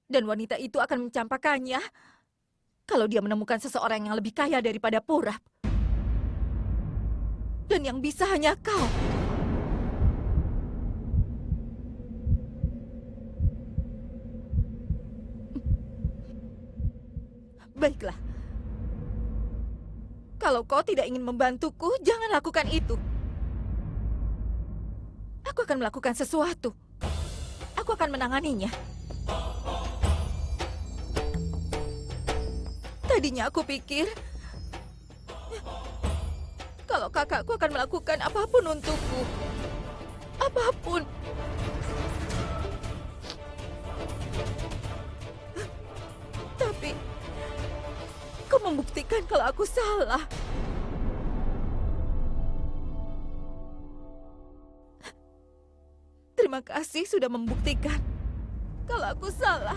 Dan wanita itu akan mencampakkannya kalau dia menemukan seseorang yang lebih kaya daripada Porap. Dan yang bisa hanya kau. Baiklah. Kalau kau tidak ingin membantuku, jangan lakukan itu. Aku akan melakukan sesuatu. Aku akan menanganinya. Tadinya aku pikir kalau kakakku akan melakukan apapun untukku. Apapun. Tapi kau membuktikan kalau aku salah. Terima kasih sudah membuktikan kalau aku salah.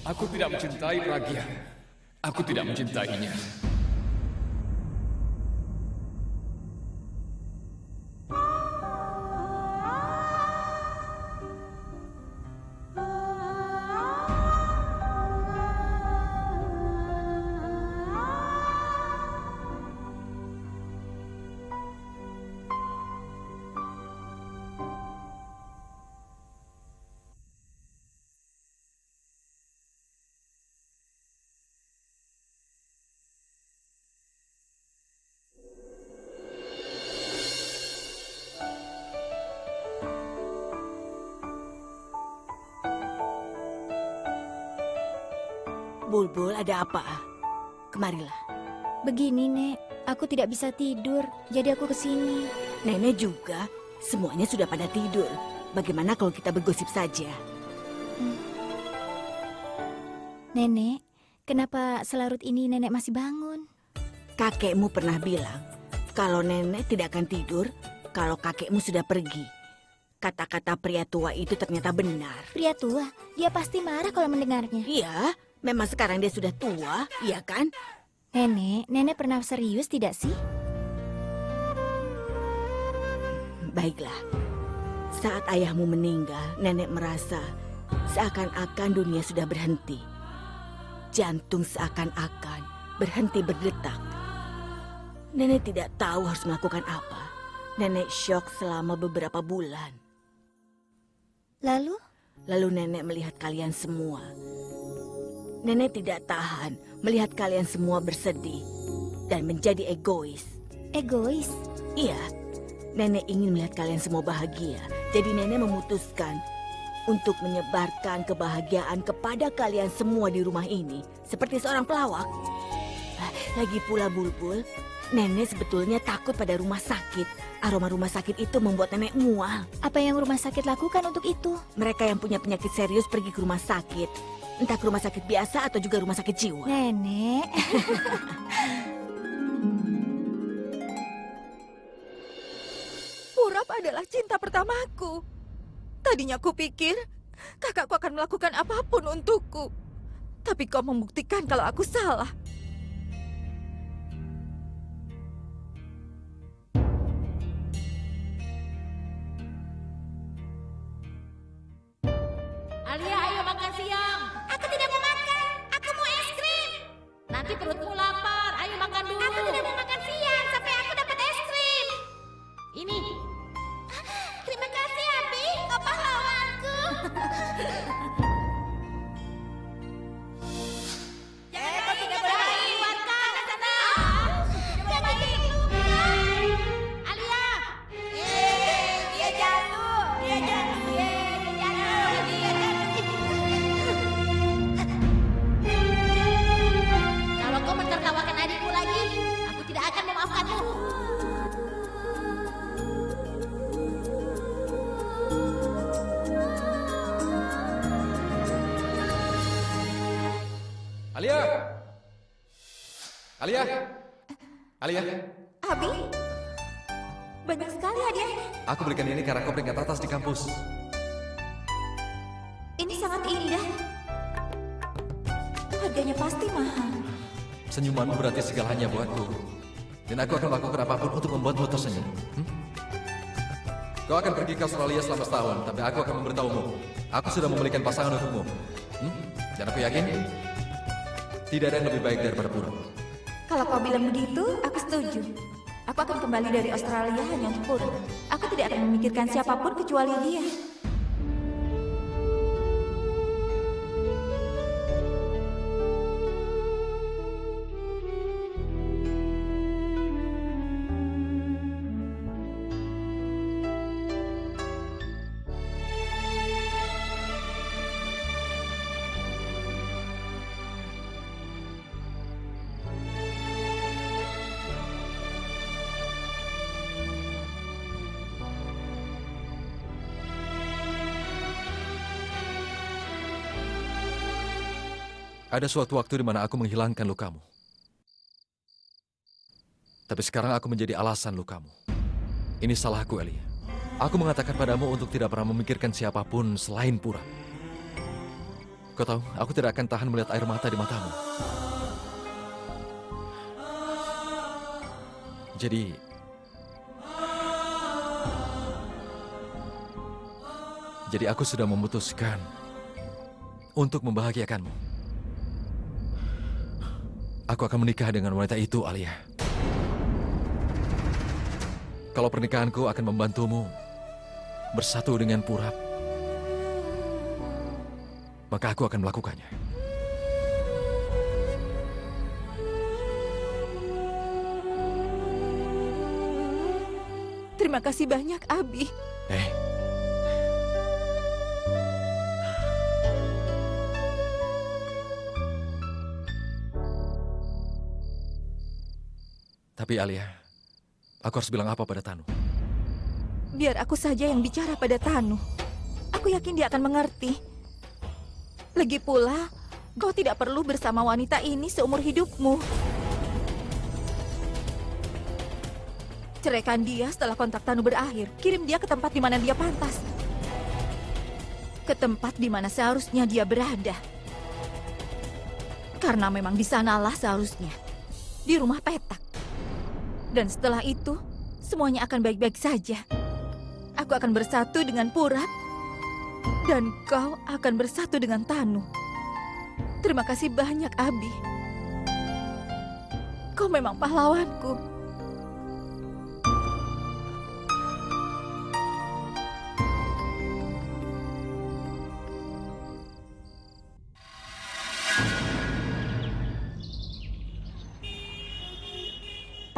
Aku tidak mencintai Pragya. Aku tidak mencintainya. Bulbul, ada apa? Kemarilah. Begini, Nek. Aku tidak bisa tidur, jadi aku kesini. Nenek juga. Semuanya sudah pada tidur. Bagaimana kalau kita bergosip saja? Nenek, kenapa selarut ini Nenek masih bangun? Kakekmu pernah bilang, kalau nenek tidak akan tidur, kalau kakekmu sudah pergi. Kata-kata pria tua itu ternyata benar. Pria tua, dia pasti marah kalau mendengarnya. Iya, memang sekarang dia sudah tua, iya kan? Nenek pernah serius tidak sih? Baiklah, saat ayahmu meninggal, nenek merasa seakan-akan dunia sudah berhenti. Jantung seakan-akan berhenti berdetak. Nenek tidak tahu harus melakukan apa. Nenek syok selama beberapa bulan. Lalu? Lalu nenek melihat kalian semua. Nenek tidak tahan melihat kalian semua bersedih dan menjadi egois. Egois? Iya, nenek ingin melihat kalian semua bahagia. Jadi nenek memutuskan untuk menyebarkan kebahagiaan kepada kalian semua di rumah ini. Seperti seorang pelawak. Lagi pula Bulbul, nenek sebetulnya takut pada rumah sakit. Aroma rumah sakit itu membuat nenek mual. Apa yang rumah sakit lakukan untuk itu? Mereka yang punya penyakit serius pergi ke rumah sakit. Entah ke rumah sakit biasa atau juga rumah sakit jiwa. Nenek. Porap adalah cinta pertamaku. Tadinya aku pikir kakakku akan melakukan apapun untukku. Tapi kau membuktikan kalau aku salah. Alia, ayo makan siang. Aku tidak mau makan. Aku mau es krim. Nanti perutmu lapar. Ayo makan dulu. Aku tidak mau makan siang sampai aku dapat es krim. Ini. Terima kasih, Abi. Kau pahlawanku. Jangan tidak boleh warga sana. Tidak baik. Alia. Dia jatuh. Dia jatuh. Dia jatuh. Kalau kau Alia? Alia? Abi, banyak sekali hadiahnya. Aku belikan ini karena kau peringkat atas di kampus. Ini sangat indah. Harganya pasti mahal. Senyumanmu berarti segalanya buatku. Dan aku akan melakukan apapun untuk membuatmu tersenyum. Kau akan pergi ke Australia selama setahun, tapi aku akan memberitahumu. Aku sudah memberikan pasangan untukmu. Dan aku yakin, tidak ada yang lebih baik daripada Purap. Kalau kau bilang begitu, aku setuju. Aku akan kembali dari Australia hanya untuk Purap. Aku tidak akan memikirkan siapapun kecuali dia. Ada suatu waktu di mana aku menghilangkan lukamu. Tapi sekarang aku menjadi alasan lukamu. Ini salahku, Elia. Aku mengatakan padamu untuk tidak pernah memikirkan siapapun selain Purap. Kau tahu, aku tidak akan tahan melihat air mata di matamu. Jadi aku sudah memutuskan untuk membahagiakanmu. Aku akan menikah dengan wanita itu, Alia. Kalau pernikahanku akan membantumu bersatu dengan Purap, maka aku akan melakukannya. Terima kasih banyak, Abi. Tapi Alia, aku harus bilang apa pada Tanu? Biar aku saja yang bicara pada Tanu. Aku yakin dia akan mengerti. Lagi pula, kau tidak perlu bersama wanita ini seumur hidupmu. Ceraikan dia setelah kontrak Tanu berakhir. Kirim dia ke tempat di mana dia pantas. Ke tempat di mana seharusnya dia berada. Karena memang di sanalah seharusnya. Di rumah petak. Dan setelah itu, semuanya akan baik-baik saja. Aku akan bersatu dengan Purap. Dan kau akan bersatu dengan Tanu. Terima kasih banyak, Abi. Kau memang pahlawanku.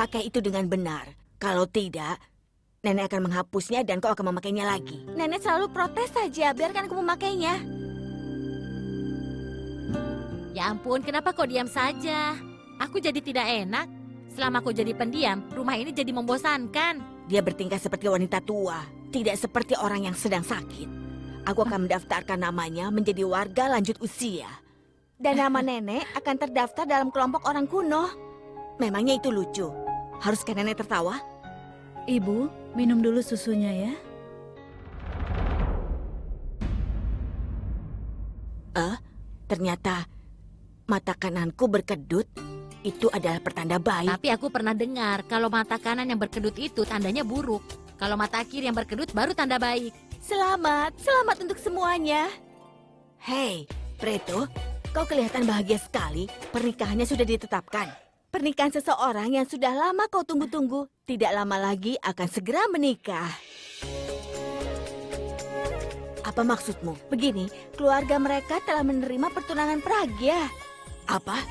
Pakai itu dengan benar. Kalau tidak, nenek akan menghapusnya dan kau akan memakainya lagi. Nenek selalu protes saja, biarkan aku memakainya. Ya ampun, kenapa kau diam saja? Aku jadi tidak enak. Selama kau jadi pendiam, rumah ini jadi membosankan. Dia bertingkah seperti wanita tua, tidak seperti orang yang sedang sakit. Aku akan mendaftarkan namanya menjadi warga lanjut usia. Dan nama nenek akan terdaftar dalam kelompok orang kuno. Memangnya itu lucu? Haruskah nenek tertawa? Ibu, minum dulu susunya ya. Ternyata mata kananku berkedut. Itu adalah pertanda baik. Tapi aku pernah dengar kalau mata kanan yang berkedut itu tandanya buruk. Kalau mata kiri yang berkedut baru tanda baik. Selamat untuk semuanya. Hei, Preto, kau kelihatan bahagia sekali. Pernikahannya sudah ditetapkan. Pernikahan seseorang yang sudah lama kau tunggu-tunggu, tidak lama lagi akan segera menikah. Apa maksudmu? Begini, keluarga mereka telah menerima pertunangan Pragya. Apa?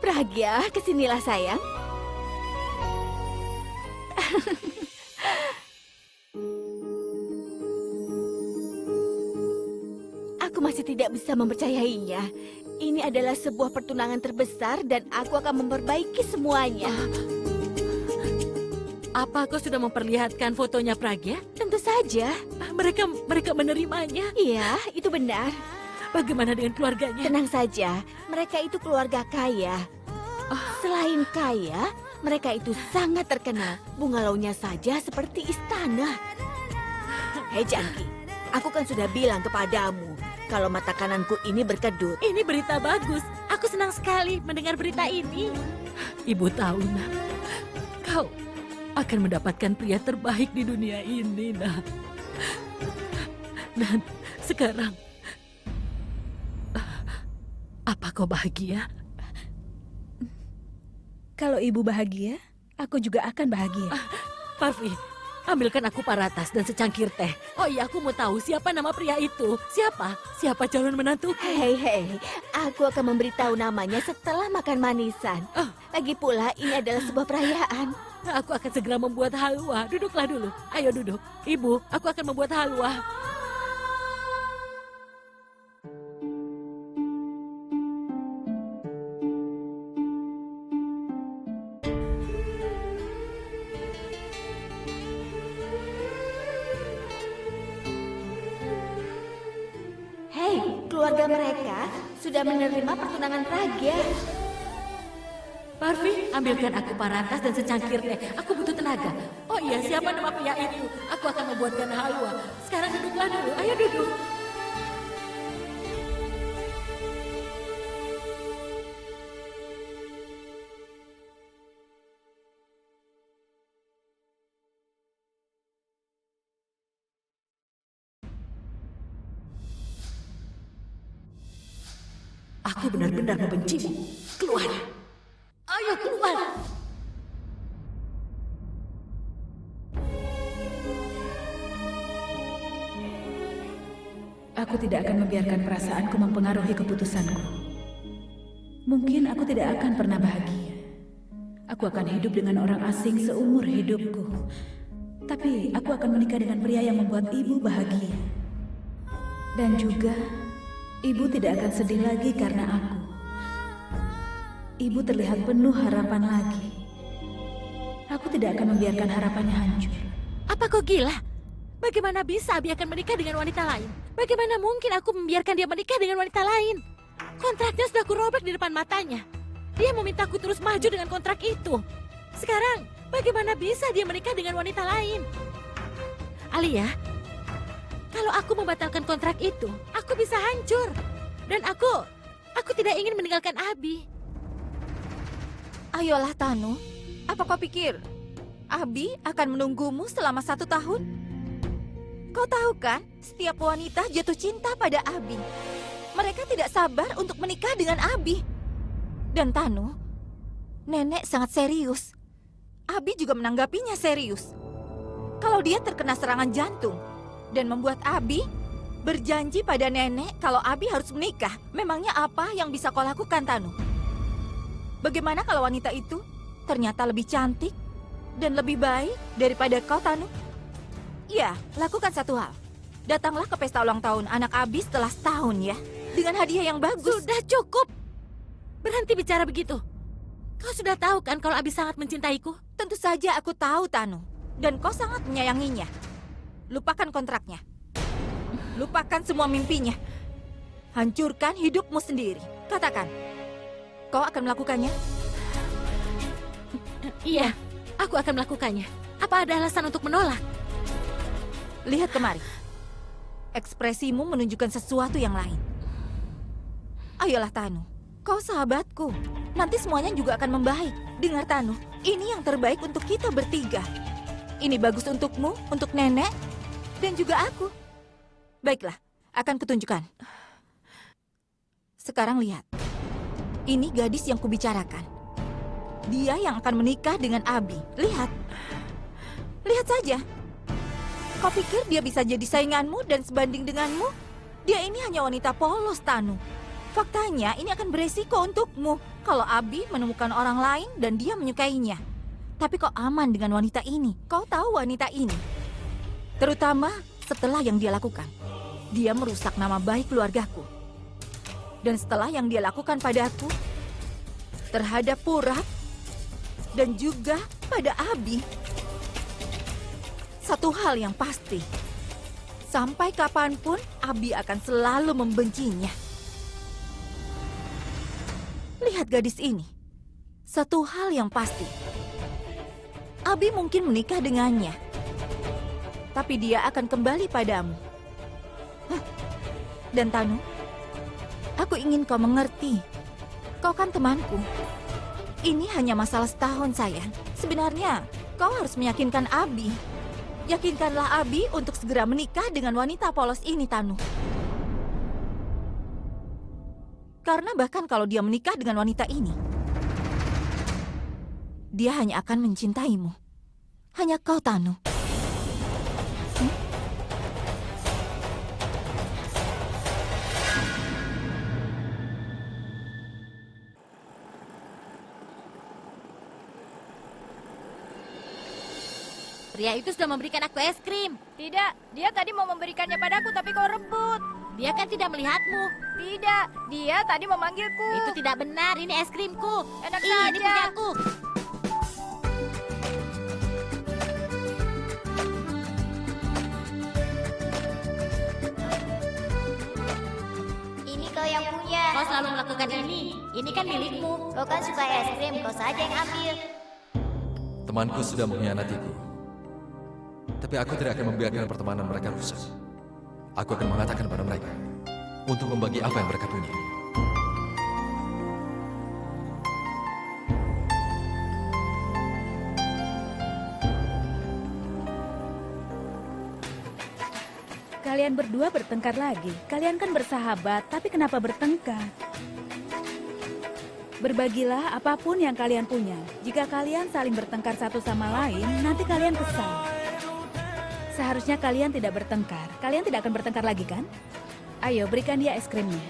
Pragya, kesinilah sayang. Aku masih tidak bisa mempercayainya. Ini adalah sebuah pertunangan terbesar dan aku akan memperbaiki semuanya. Apa kau sudah memperlihatkan fotonya Pragya? Tentu saja. Mereka menerimanya. Iya, itu benar. Bagaimana dengan keluarganya? Tenang saja, mereka itu keluarga kaya. Selain kaya, mereka itu sangat terkenal. Bungalaunya saja seperti istana. Hei Janki, aku kan sudah bilang kepadamu kalau mata kananku ini berkedut. Ini berita bagus. Aku senang sekali mendengar berita ini. Ibu tahu, nak, kau akan mendapatkan pria terbaik di dunia ini, nak. Dan sekarang, apa kau bahagia? Kalau ibu bahagia, aku juga akan bahagia. Parvi, ambilkan aku paratas dan secangkir teh. Oh iya, aku mau tahu siapa nama pria itu. Siapa calon menantuku? Hei, aku akan memberitahu namanya setelah makan manisan. Lagi pula ini adalah sebuah perayaan. Aku akan segera membuat halwa. Duduklah dulu. Ayo duduk. Ibu, aku akan membuat halwa. Hei, keluarga mereka sudah menerima pertunangan Pragya. Parvi, ambilkan aku paratas dan secangkir teh. Aku butuh tenaga. Oh iya, siapa nama pria itu? Aku akan membuatkan halwa. Sekarang duduklah dulu. Ayo duduk. Aku benar-benar membencimu. Keluar. Ayo keluar. Aku tidak akan membiarkan perasaanku mempengaruhi keputusanku. Mungkin aku tidak akan pernah bahagia. Aku akan hidup dengan orang asing seumur hidupku. Tapi aku akan menikah dengan pria yang membuat ibu bahagia. Dan juga, ibu tidak akan sedih lagi karena aku. Ibu terlihat penuh harapan lagi. Aku tidak akan membiarkan harapannya hancur. Apa kau gila? Bagaimana bisa Abi akan menikah dengan wanita lain? Bagaimana mungkin aku membiarkan dia menikah dengan wanita lain? Kontraknya sudah kurobek di depan matanya. Dia memintaku terus maju dengan kontrak itu. Sekarang, bagaimana bisa dia menikah dengan wanita lain? Alia, kalau aku membatalkan kontrak itu, aku bisa hancur. Dan aku tidak ingin meninggalkan Abi. Ayolah Tanu, apa kau pikir Abi akan menunggumu selama 1 tahun? Kau tahu kan, setiap wanita jatuh cinta pada Abi. Mereka tidak sabar untuk menikah dengan Abi. Dan Tanu, nenek sangat serius. Abi juga menanggapinya serius. Kalau dia terkena serangan jantung dan membuat Abi berjanji pada nenek kalau Abi harus menikah, memangnya apa yang bisa kau lakukan, Tanu? Bagaimana kalau wanita itu ternyata lebih cantik dan lebih baik daripada kau, Tanu? Ya, lakukan satu hal. Datanglah ke pesta ulang tahun anak Abi setelah setahun ya. Dengan hadiah yang bagus. Sudah cukup. Berhenti bicara begitu. Kau sudah tahu kan kalau Abi sangat mencintaiku? Tentu saja aku tahu, Tanu. Dan kau sangat menyayanginya. Lupakan kontraknya. Lupakan semua mimpinya. Hancurkan hidupmu sendiri. Katakan, kau akan melakukannya? Iya, aku akan melakukannya. Apa ada alasan untuk menolak? Lihat kemari. Ekspresimu menunjukkan sesuatu yang lain. Ayolah Tanu, kau sahabatku. Nanti semuanya juga akan membaik. Dengar Tanu, ini yang terbaik untuk kita bertiga. Ini bagus untukmu, untuk nenek, dan juga aku. Baiklah, akan kutunjukkan. Sekarang lihat. Ini gadis yang kubicarakan. Dia yang akan menikah dengan Abi. Lihat. Lihat saja. Kau pikir dia bisa jadi sainganmu dan sebanding denganmu? Dia ini hanya wanita polos, Tanu. Faktanya ini akan beresiko untukmu kalau Abi menemukan orang lain dan dia menyukainya. Tapi kau aman dengan wanita ini. Kau tahu wanita ini. Terutama setelah yang dia lakukan. Dia merusak nama baik keluargaku. Dan setelah yang dia lakukan padaku, terhadap Purap, dan juga pada Abi. satu hal yang pasti. Sampai kapanpun, Abi akan selalu membencinya. Lihat gadis ini. Satu hal yang pasti. Abi mungkin menikah dengannya. Tapi dia akan kembali padamu. Hah. Dan Tanu, aku ingin kau mengerti. Kau kan temanku. Ini hanya masalah setahun, sayang. Sebenarnya, kau harus meyakinkan Abi. Yakinkanlah Abi untuk segera menikah dengan wanita polos ini, Tanu. Karena bahkan kalau dia menikah dengan wanita ini, dia hanya akan mencintaimu. Hanya kau, Tanu. Pria itu sudah memberikan aku es krim. Tidak, dia tadi mau memberikannya padaku tapi kau rebut. Dia kan tidak melihatmu. Tidak, dia tadi memanggilku. Itu tidak benar, ini es krimku. Enak Ini saja. punyaku. Ini kau yang punya. Kau selalu melakukan ini. Ini kan milikmu. Kau kan suka es krim, kau saja yang ambil. Temanku sudah mengkhianatiku. Tapi aku tidak akan membiarkan pertemanan mereka rusak. Aku akan mengatakan pada mereka untuk membagi apa yang mereka punya. Kalian berdua bertengkar lagi. Kalian kan bersahabat, tapi kenapa bertengkar? Berbagilah apapun yang kalian punya. Jika kalian saling bertengkar satu sama lain, nanti kalian kesal. Seharusnya kalian tidak bertengkar. Kalian tidak akan bertengkar lagi, kan? Ayo, berikan dia es krimnya.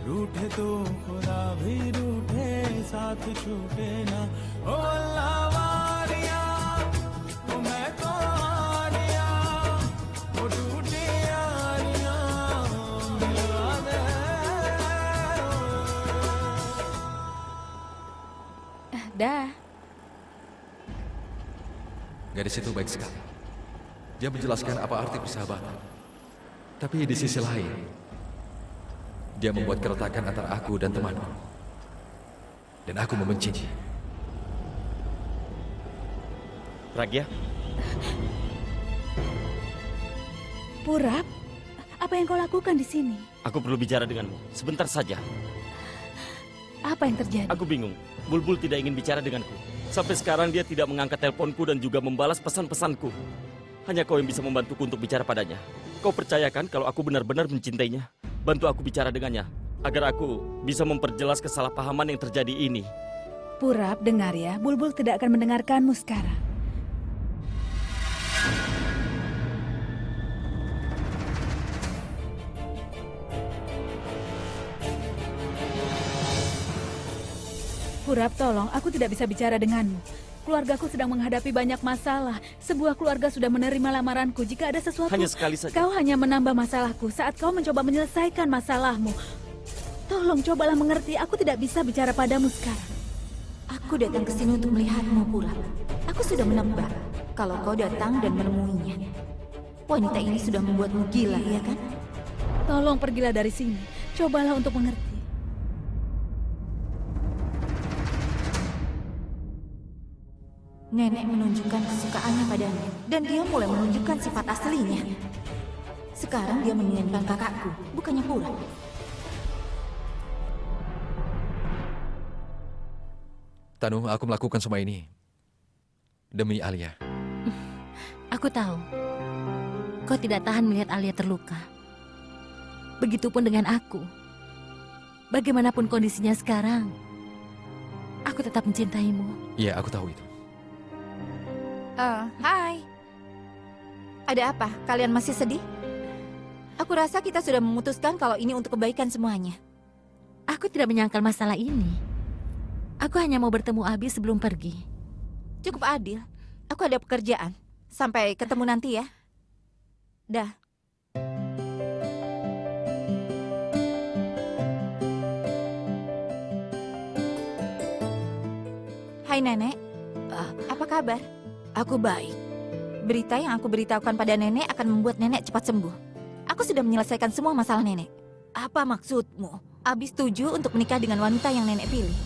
रूठे तो खुदा भी रूठे साथ छूटे ना ओ अल्लाह वारिया ओ मैं तो हारिया ओ टूटी यारियां मिलवा दे Dah. Gadis itu baik sekali. Dia menjelaskan apa arti persahabatan. Tapi di sisi lain, dia membuat keretakan antara aku dan temanku. Dan aku membencinya. Pragya, Purap, apa yang kau lakukan di sini? aku perlu bicara denganmu. Sebentar saja. Apa yang terjadi? Aku bingung. Bulbul tidak ingin bicara denganku. Sampai sekarang dia tidak mengangkat teleponku dan juga membalas pesan-pesanku. Hanya kau yang bisa membantuku untuk bicara padanya. Kau percayakan kalau aku benar-benar mencintainya? Bantu aku bicara dengannya, agar aku bisa memperjelas kesalahpahaman yang terjadi ini. Purap, dengar ya. Bulbul tidak akan mendengarkanmu sekarang. Purap, tolong. Aku tidak bisa bicara denganmu. Keluargaku sedang menghadapi banyak masalah. Sebuah keluarga sudah menerima lamaranku. Jika ada sesuatu, Hanya sekali saja. kau hanya menambah masalahku saat kau mencoba menyelesaikan masalahmu. Tolong, cobalah mengerti. Aku tidak bisa bicara padamu sekarang. Aku datang ke sini untuk melihatmu, Purap. Aku sudah menebak kalau kau datang dan menemuinya. Wanita ini sudah membuatmu gila, ya kan? Tolong pergilah dari sini. Cobalah untuk mengerti. Nenek menunjukkan kesukaannya padanya, dan dia mulai menunjukkan sifat aslinya. Sekarang dia menginginkan kakakku, bukannya Purap. Tanu, aku melakukan semua ini demi Alia. Aku tahu. Kau tidak tahan melihat Alia terluka. Begitupun dengan aku. Bagaimanapun kondisinya sekarang, aku tetap mencintaimu. Iya, aku tahu itu. Hai. Ada apa? Kalian masih sedih? Aku rasa kita sudah memutuskan kalau ini untuk kebaikan semuanya. Aku tidak menyangkal masalah ini. Aku hanya mau bertemu Abi sebelum pergi. Cukup adil. Aku ada pekerjaan. Sampai ketemu nanti ya. Dah. Hai Nenek, apa kabar? Aku baik. Berita yang aku beritahukan pada Nenek akan membuat Nenek cepat sembuh. Aku sudah menyelesaikan semua masalah Nenek. Apa maksudmu? Abi setuju untuk menikah dengan wanita yang Nenek pilih.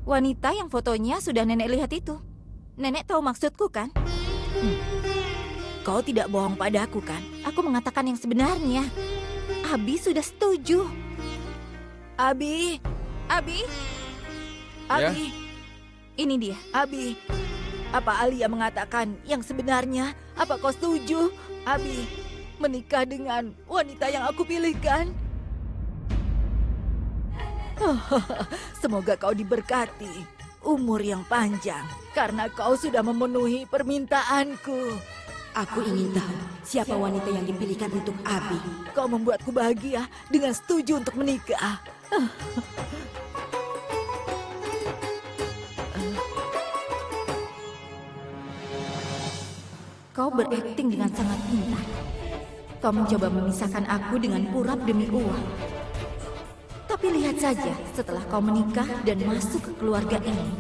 Wanita yang fotonya sudah Nenek lihat itu. Nenek tahu maksudku kan? Kau tidak bohong padaku kan? Aku mengatakan yang sebenarnya. Abi sudah setuju. Abi, Abi, Ya? Abi, ini dia. Abi. Apa Alia mengatakan yang sebenarnya? Apa kau setuju, Abi, menikah dengan wanita yang aku pilihkan? Semoga kau diberkati umur yang panjang karena kau sudah memenuhi permintaanku. Aku ingin tahu siapa wanita yang dipilihkan untuk Abi. Kau membuatku bahagia dengan setuju untuk menikah. Kau berakting dengan sangat pintar. Kau mencoba memisahkan aku dengan Purap demi uang. Tapi lihat saja, setelah kau menikah dan masuk ke keluarga ini,